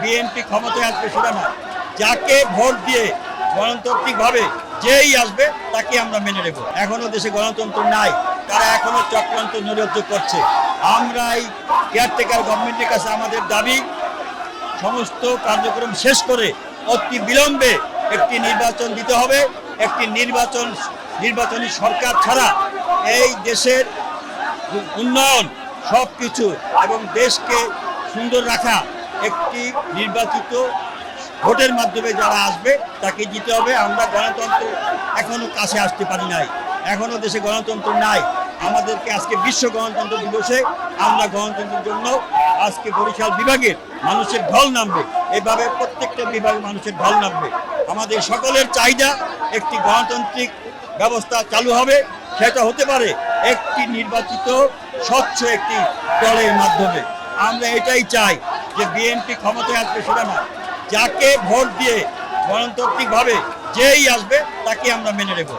BNP ক্ষমতায় আসবে সেটা না, যাকে ভোট দিয়ে গণতান্ত্রিকভাবে যেই আসবে তাকে আমরা মেনে নেব। এখনো দেশে গণতন্ত্র নাই, তারা এখনো চক্রান্ত নৈরাজ্য করছে। আমরা এই কেয়ারটেকার গভর্নমেন্টের কাছে আমাদের দাবি, সমস্ত কার্যক্রম শেষ করে অতি বিলম্বে একটি নির্বাচন দিতে হবে। একটি নির্বাচনী সরকার ছাড়া এই দেশের উন্নয়ন সব কিছু এবং দেশকে সুন্দর রাখা একটি নির্বাচিত ভোটের মাধ্যমে যারা আসবে তাকে দিতে হবে। আমরা গণতন্ত্র এখনো কাছে আসতে পারি নাই, এখনো দেশে গণতন্ত্র নাই। আমাদেরকে আজকে বিশ্ব গণতন্ত্র দিবসে আমরা গণতন্ত্রের জন্য আজকে বরিশাল বিভাগের মানুষের ঢল নামবে, এভাবে প্রত্যেকটা বিভাগে মানুষের ঢল নামবে। আমাদের সকলের চাহিদা একটি গণতান্ত্রিক ব্যবস্থা চালু হবে, সেটা হতে পারে একটি নির্বাচিত স্বচ্ছ একটি দলের মাধ্যমে। আমরা এটাই চাই যে বিএনপি ক্ষমতায় আসবে সেটা না, যাকে ভোট দিয়ে গণতান্ত্রিকভাবে যেই আসবে তাকে আমরা মেনে নেব।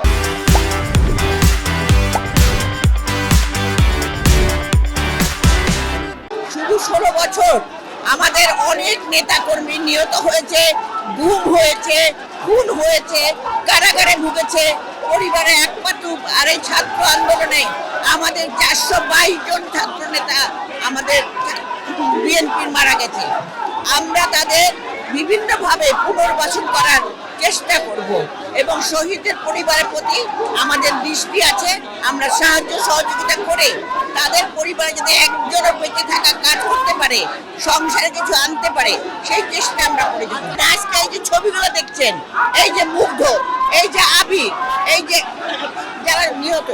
শুধু 16 বছর আমাদের অনেক নেতাকর্মী নিহত হয়েছে, গুম হয়েছে, খুন হয়েছে, কারাগারে ভুগেছে, পরিবারে একমাত্র। আর এই ছাত্র আন্দোলনে আমাদের 422 জন ছাত্র নেতা আমাদের বিএনপির মারা গেছে। আমরা তাদের বিভিন্নভাবে পুনর্বাসন করার চেষ্টা করব এবং শহীদের পরিবারের প্রতি আমাদের দৃষ্টি আছে। আমরা সাহায্য সহযোগিতা করে তাদের পরিবারে যদি একজনও বেঁচে থাকা কাজ করতে পারে, সংসারে কিছু আনতে পারে, সেই চেষ্টা আমরা করে যাব। আজকে এই যে ছবিগুলো দেখছেন, এই যে মুগ্ধ, এই যে আবির, এই যে যারা নিহত,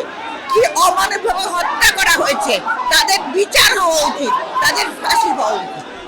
কি অমানবভাবে হত্যা করা হয়েছে, তাদের বিচার হওয়া উচিত, তাদের ফাঁসি হওয়া উচিত।